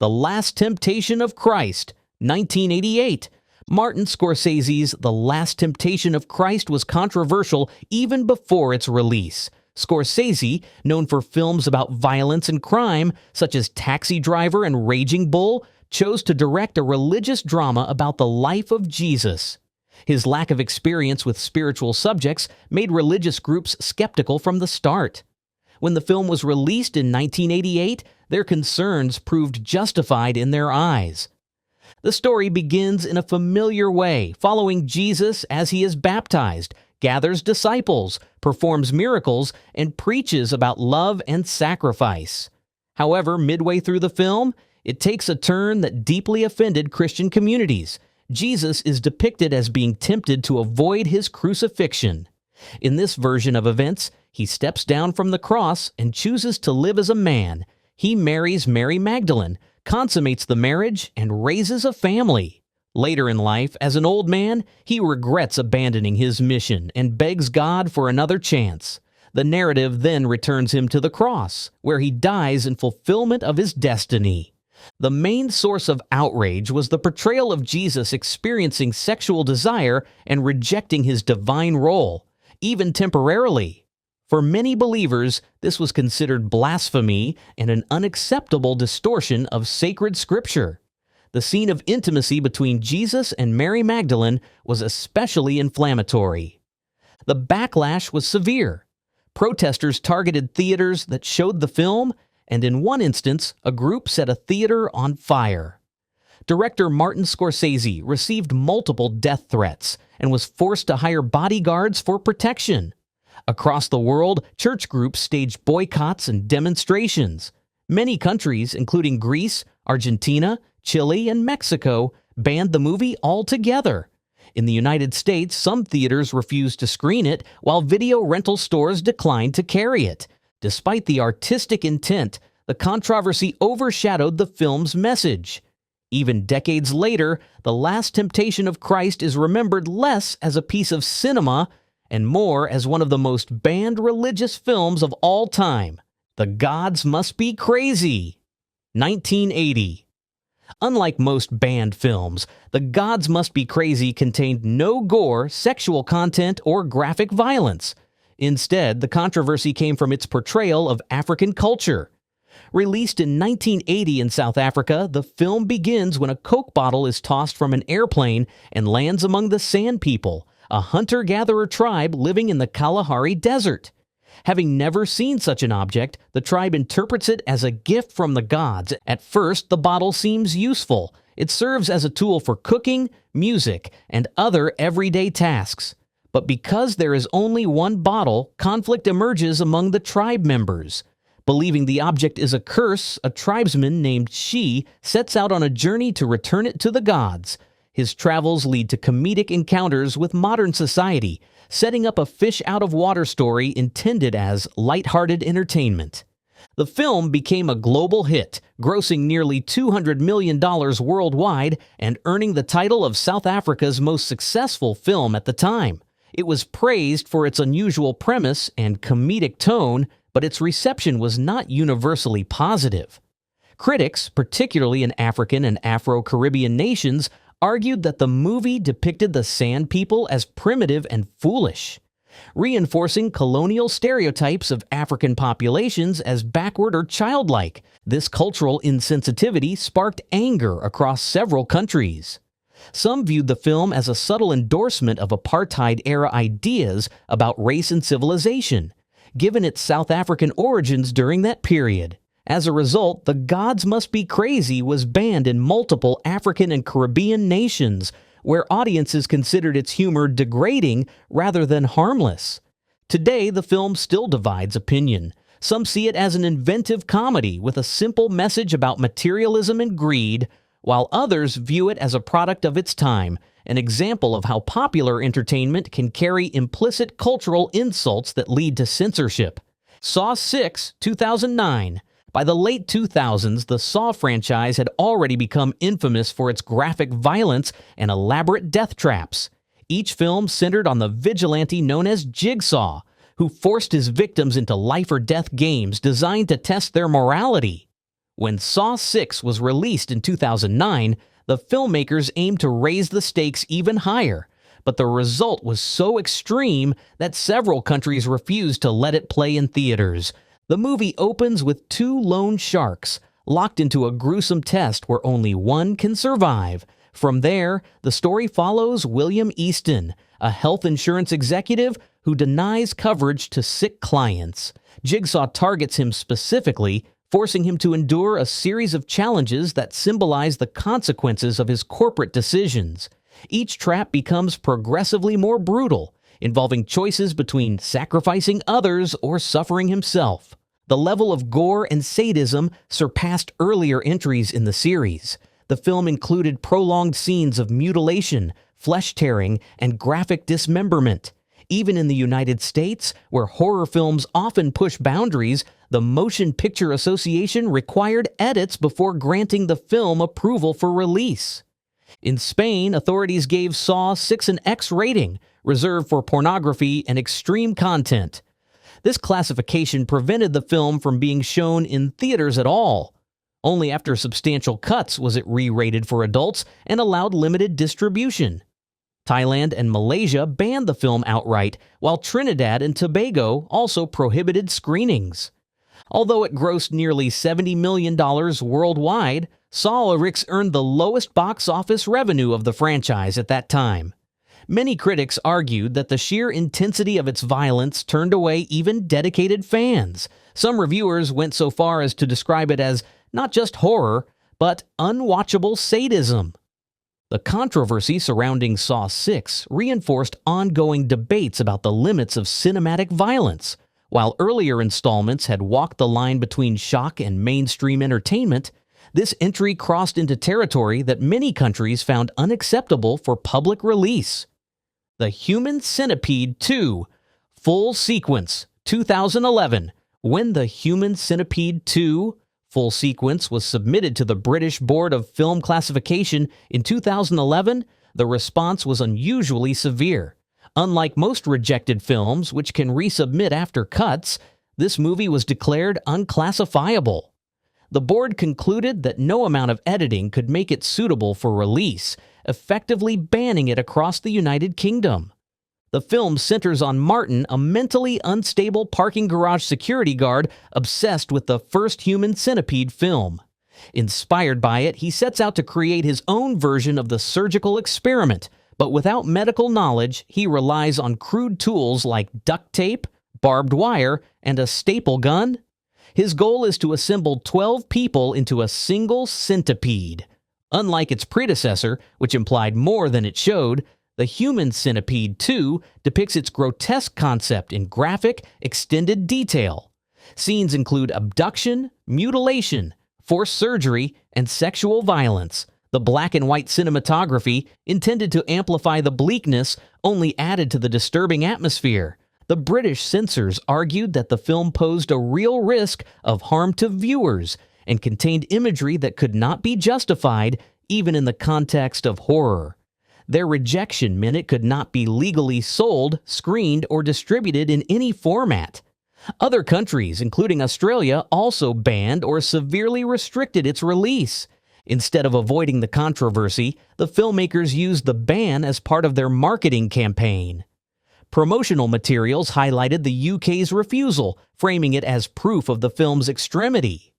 The Last Temptation of Christ, 1988. Martin Scorsese's The Last Temptation of Christ was controversial even before its release. Scorsese, known for films about violence and crime, such as Taxi Driver and Raging Bull, chose to direct a religious drama about the life of Jesus. His lack of experience with spiritual subjects made religious groups skeptical from the start. When the film was released in 1988, their concerns proved justified in their eyes. The story begins in a familiar way, following Jesus as he is baptized, gathers disciples, performs miracles, and preaches about love and sacrifice. However, midway through the film, it takes a turn that deeply offended Christian communities. Jesus is depicted as being tempted to avoid his crucifixion. In this version of events, he steps down from the cross and chooses to live as a man. He marries Mary Magdalene, consummates the marriage, and raises a family. Later in life, as an old man, he regrets abandoning his mission and begs God for another chance. The narrative then returns him to the cross, where he dies in fulfillment of his destiny. The main source of outrage was the portrayal of Jesus experiencing sexual desire and rejecting his divine role, even temporarily. For many believers, this was considered blasphemy and an unacceptable distortion of sacred scripture. The scene of intimacy between Jesus and Mary Magdalene was especially inflammatory. The backlash was severe. Protesters targeted theaters that showed the film, and in one instance, a group set a theater on fire. Director Martin Scorsese received multiple death threats and was forced to hire bodyguards for protection. Across the world, church groups staged boycotts and demonstrations. Many countries, including Greece, Argentina, Chile, and Mexico, banned the movie altogether. In the United States, some theaters refused to screen it, while video rental stores declined to carry it. Despite the artistic intent, the controversy overshadowed the film's message. Even decades later, The Last Temptation of Christ is remembered less as a piece of cinema and more as one of the most banned religious films of all time. The Gods Must Be Crazy, 1980. Unlike most banned films, The Gods Must Be Crazy contained no gore, sexual content, or graphic violence. Instead, the controversy came from its portrayal of African culture. Released in 1980 in South Africa, the film begins when a Coke bottle is tossed from an airplane and lands among the Sand People, a hunter-gatherer tribe living in the Kalahari Desert. Having never seen such an object, the tribe interprets it as a gift from the gods. At first, the bottle seems useful. It serves as a tool for cooking, music, and other everyday tasks. But because there is only one bottle, conflict emerges among the tribe members. Believing the object is a curse, a tribesman named Shi sets out on a journey to return it to the gods. His travels lead to comedic encounters with modern society, setting up a fish-out-of-water story intended as lighthearted entertainment. The film became a global hit, grossing nearly $200 million worldwide and earning the title of South Africa's most successful film at the time. It was praised for its unusual premise and comedic tone, but its reception was not universally positive. Critics, particularly in African and Afro-Caribbean nations, argued that the movie depicted the Sand People as primitive and foolish, reinforcing colonial stereotypes of African populations as backward or childlike. This cultural insensitivity sparked anger across several countries. Some viewed the film as a subtle endorsement of apartheid-era ideas about race and civilization, given its South African origins during that period. As a result, The Gods Must Be Crazy was banned in multiple African and Caribbean nations, where audiences considered its humor degrading rather than harmless. Today, the film still divides opinion. Some see it as an inventive comedy with a simple message about materialism and greed, while others view it as a product of its time, an example of how popular entertainment can carry implicit cultural insults that lead to censorship. Saw 6, 2009. By the late 2000s, the Saw franchise had already become infamous for its graphic violence and elaborate death traps. Each film centered on the vigilante known as Jigsaw, who forced his victims into life-or-death games designed to test their morality. When Saw 6 was released in 2009, the filmmakers aimed to raise the stakes even higher, but the result was so extreme that several countries refused to let it play in theaters. The movie opens with two lone sharks locked into a gruesome test where only one can survive. From there, the story follows William Easton, a health insurance executive who denies coverage to sick clients. Jigsaw targets him specifically, forcing him to endure a series of challenges that symbolize the consequences of his corporate decisions. Each trap becomes progressively more brutal, involving choices between sacrificing others or suffering himself. The level of gore and sadism surpassed earlier entries in the series. The film included prolonged scenes of mutilation, flesh tearing, and graphic dismemberment. Even in the United States, where horror films often push boundaries, the Motion Picture Association required edits before granting the film approval for release. In Spain, authorities gave Saw 6 an X rating, reserved for pornography and extreme content. This classification prevented the film from being shown in theaters at all. Only after substantial cuts was it re-rated for adults and allowed limited distribution. Thailand and Malaysia banned the film outright, while Trinidad and Tobago also prohibited screenings. Although it grossed nearly $70 million worldwide, Saw X earned the lowest box office revenue of the franchise at that time. Many critics argued that the sheer intensity of its violence turned away even dedicated fans. Some reviewers went so far as to describe it as not just horror, but unwatchable sadism. The controversy surrounding Saw 6 reinforced ongoing debates about the limits of cinematic violence. While earlier installments had walked the line between shock and mainstream entertainment, this entry crossed into territory that many countries found unacceptable for public release. The Human Centipede 2, Full Sequence, 2011. When The Human Centipede 2 Full Sequence was submitted to the British Board of Film Classification in 2011, the response was unusually severe. Unlike most rejected films, which can resubmit after cuts, this movie was declared unclassifiable. The board concluded that no amount of editing could make it suitable for release, effectively banning it across the United Kingdom. The film centers on Martin, a mentally unstable parking garage security guard obsessed with the first Human Centipede film. Inspired by it, he sets out to create his own version of the surgical experiment, but without medical knowledge, he relies on crude tools like duct tape, barbed wire, and a staple gun. His goal is to assemble 12 people into a single centipede. Unlike its predecessor, which implied more than it showed, The Human Centipede 2 depicts its grotesque concept in graphic, extended detail. Scenes include abduction, mutilation, forced surgery, and sexual violence. The black and white cinematography, intended to amplify the bleakness, only added to the disturbing atmosphere. The British censors argued that the film posed a real risk of harm to viewers and contained imagery that could not be justified even in the context of horror. Their rejection meant it could not be legally sold, screened, or distributed in any format. Other countries, including Australia, also banned or severely restricted its release. Instead of avoiding the controversy, the filmmakers used the ban as part of their marketing campaign. Promotional materials highlighted the UK's refusal, framing it as proof of the film's extremity.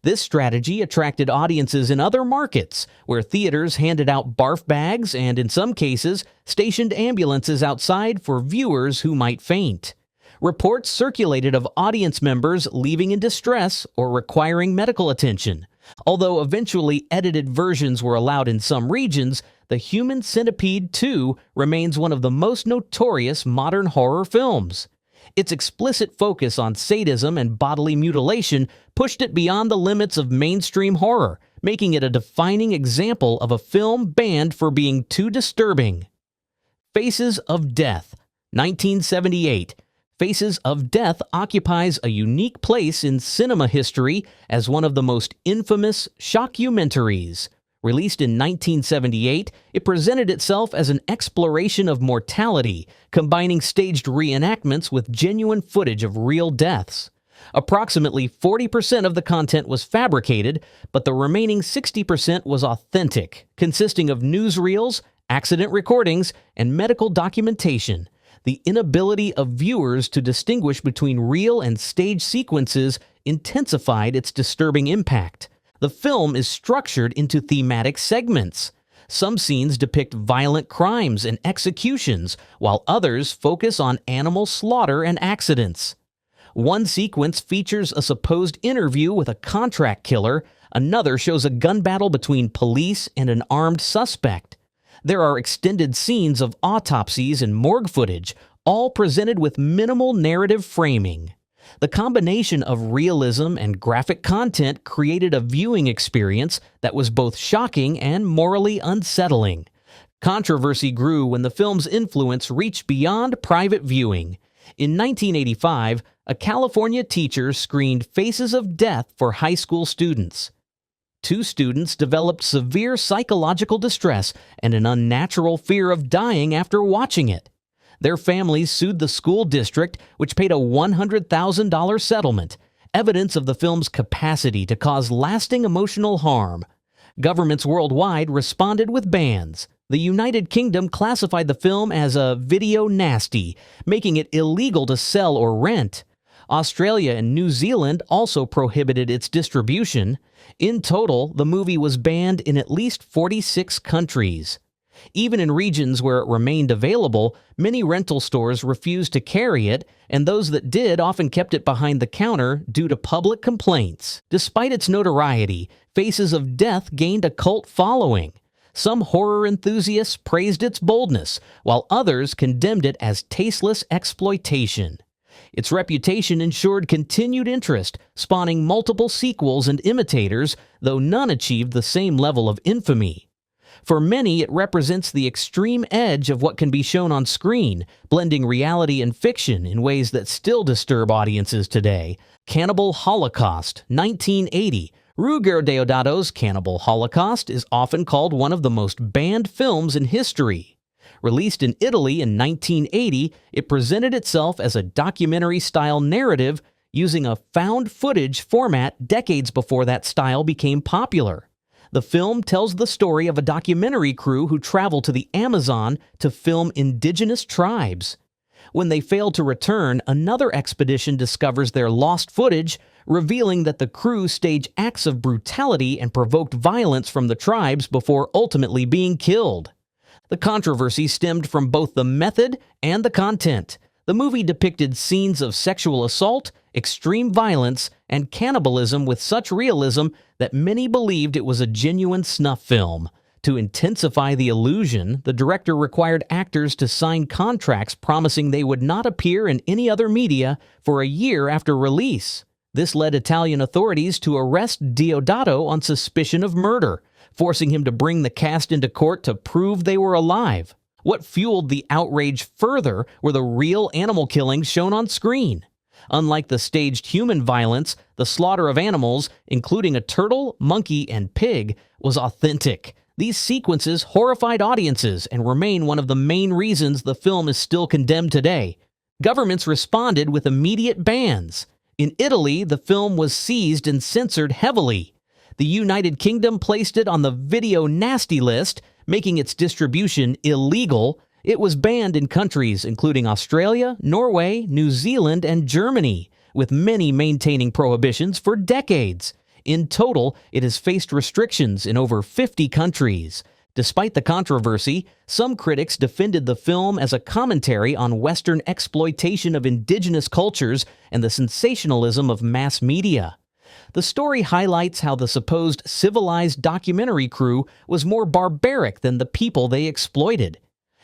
This strategy attracted audiences in other markets, where theaters handed out barf bags and, in some cases, stationed ambulances outside for viewers who might faint. Reports circulated of audience members leaving in distress or requiring medical attention. Although eventually edited versions were allowed in some regions, The Human Centipede 2 remains one of the most notorious modern horror films. Its explicit focus on sadism and bodily mutilation pushed it beyond the limits of mainstream horror, making it a defining example of a film banned for being too disturbing. Faces of Death, 1978. Faces of Death occupies a unique place in cinema history as one of the most infamous shockumentaries. Released in 1978, it presented itself as an exploration of mortality, combining staged reenactments with genuine footage of real deaths. Approximately 40% of the content was fabricated, but the remaining 60% was authentic, consisting of newsreels, accident recordings, and medical documentation. The inability of viewers to distinguish between real and staged sequences intensified its disturbing impact. The film is structured into thematic segments. Some scenes depict violent crimes and executions, while others focus on animal slaughter and accidents. One sequence features a supposed interview with a contract killer, another shows a gun battle between police and an armed suspect. There are extended scenes of autopsies and morgue footage, all presented with minimal narrative framing. The combination of realism and graphic content created a viewing experience that was both shocking and morally unsettling. Controversy grew when the film's influence reached beyond private viewing. In 1985, a California teacher screened Faces of Death for high school students. 2 students developed severe psychological distress and an unnatural fear of dying after watching it. Their families sued the school district, which paid a $100,000 settlement, evidence of the film's capacity to cause lasting emotional harm. Governments worldwide responded with bans. The United Kingdom classified the film as a video nasty, making it illegal to sell or rent. Australia and New Zealand also prohibited its distribution. In total, the movie was banned in at least 46 countries. Even in regions where it remained available, many rental stores refused to carry it, and those that did often kept it behind the counter due to public complaints. Despite its notoriety, Faces of Death gained a cult following. Some horror enthusiasts praised its boldness, while others condemned it as tasteless exploitation. Its reputation ensured continued interest, spawning multiple sequels and imitators, though none achieved the same level of infamy. For many, it represents the extreme edge of what can be shown on screen, blending reality and fiction in ways that still disturb audiences today. Cannibal Holocaust, 1980. Ruggero Deodato's Cannibal Holocaust is often called one of the most banned films in history. Released in Italy in 1980, it presented itself as a documentary-style narrative using a found footage format decades before that style became popular. The film tells the story of a documentary crew who travel to the Amazon to film indigenous tribes. When they fail to return, another expedition discovers their lost footage, revealing that the crew stage acts of brutality and provoked violence from the tribes before ultimately being killed. The controversy stemmed from both the method and the content. The movie depicted scenes of sexual assault, extreme violence, and cannibalism with such realism that many believed it was a genuine snuff film. To intensify the illusion, the director required actors to sign contracts promising they would not appear in any other media for a year after release. This led Italian authorities to arrest Deodato on suspicion of murder, forcing him to bring the cast into court to prove they were alive. What fueled the outrage further were the real animal killings shown on screen. Unlike the staged human violence, the slaughter of animals, including a turtle, monkey, and pig, was authentic. These sequences horrified audiences and remain one of the main reasons the film is still condemned today. Governments responded with immediate bans. In Italy, the film was seized and censored heavily. The United Kingdom placed it on the video nasty list, making its distribution illegal. It was banned in countries including Australia, Norway, New Zealand, and Germany, with many maintaining prohibitions for decades. In total, it has faced restrictions in over 50 countries. Despite the controversy, some critics defended the film as a commentary on Western exploitation of indigenous cultures and the sensationalism of mass media. The story highlights how the supposed civilized documentary crew was more barbaric than the people they exploited.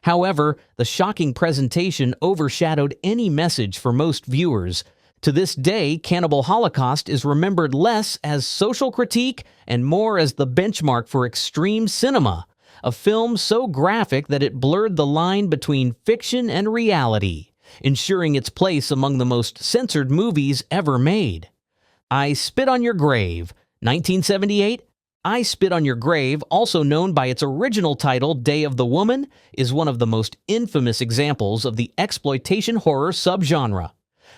However, the shocking presentation overshadowed any message for most viewers. To this day, Cannibal Holocaust is remembered less as social critique and more as the benchmark for extreme cinema, a film so graphic that it blurred the line between fiction and reality, ensuring its place among the most censored movies ever made. I Spit on Your Grave, 1978. I Spit on Your Grave, also known by its original title Day of the Woman, is one of the most infamous examples of the exploitation horror subgenre.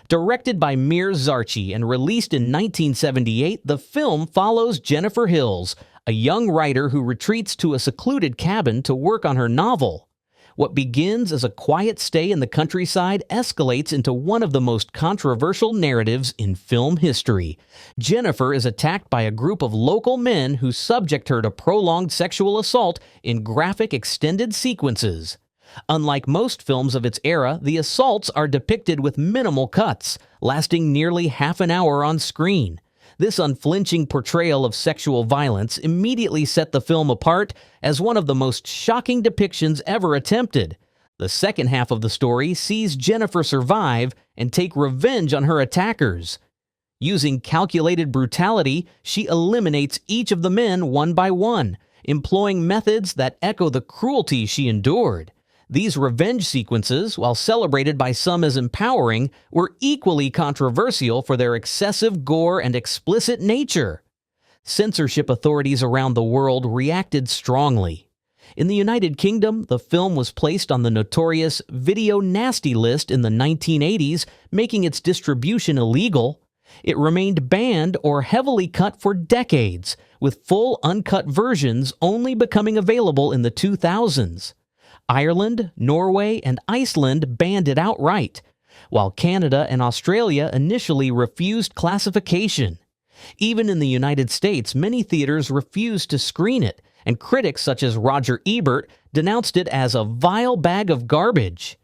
Directed by Mir Zarchi and released in 1978, the film follows Jennifer Hills, a young writer who retreats to a secluded cabin to work on her novel. What begins as a quiet stay in the countryside escalates into one of the most controversial narratives in film history. Jennifer is attacked by a group of local men who subject her to prolonged sexual assault in graphic extended sequences. Unlike most films of its era, the assaults are depicted with minimal cuts, lasting nearly half an hour on screen. This unflinching portrayal of sexual violence immediately set the film apart as one of the most shocking depictions ever attempted. The second half of the story sees Jennifer survive and take revenge on her attackers. Using calculated brutality, she eliminates each of the men one by one, employing methods that echo the cruelty she endured. These revenge sequences, while celebrated by some as empowering, were equally controversial for their excessive gore and explicit nature. Censorship authorities around the world reacted strongly. In the United Kingdom, the film was placed on the notorious Video Nasty list in the 1980s, making its distribution illegal. It remained banned or heavily cut for decades, with full uncut versions only becoming available in the 2000s. Ireland, Norway, and Iceland banned it outright, while Canada and Australia initially refused classification. Even in the United States, many theaters refused to screen it, and critics such as Roger Ebert denounced it as a vile bag of garbage.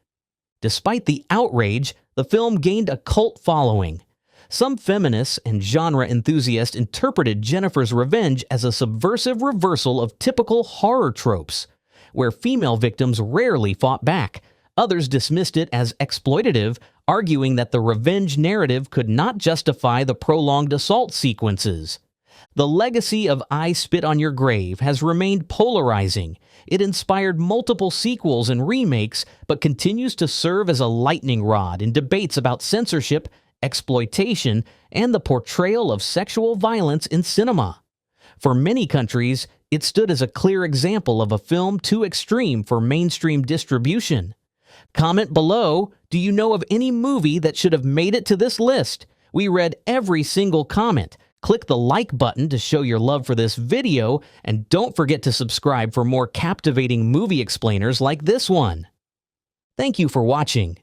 Despite the outrage, the film gained a cult following. Some feminists and genre enthusiasts interpreted Jennifer's revenge as a subversive reversal of typical horror tropes, where female victims rarely fought back. Others dismissed it as exploitative, arguing that the revenge narrative could not justify the prolonged assault sequences. The legacy of I Spit on Your Grave has remained polarizing. It inspired multiple sequels and remakes, but continues to serve as a lightning rod in debates about censorship, exploitation, and the portrayal of sexual violence in cinema. For many countries, it stood as a clear example of a film too extreme for mainstream distribution. Comment below, do you know of any movie that should have made it to this list? We read every single comment. Click the like button to show your love for this video, and don't forget to subscribe for more captivating movie explainers like this one. Thank you for watching.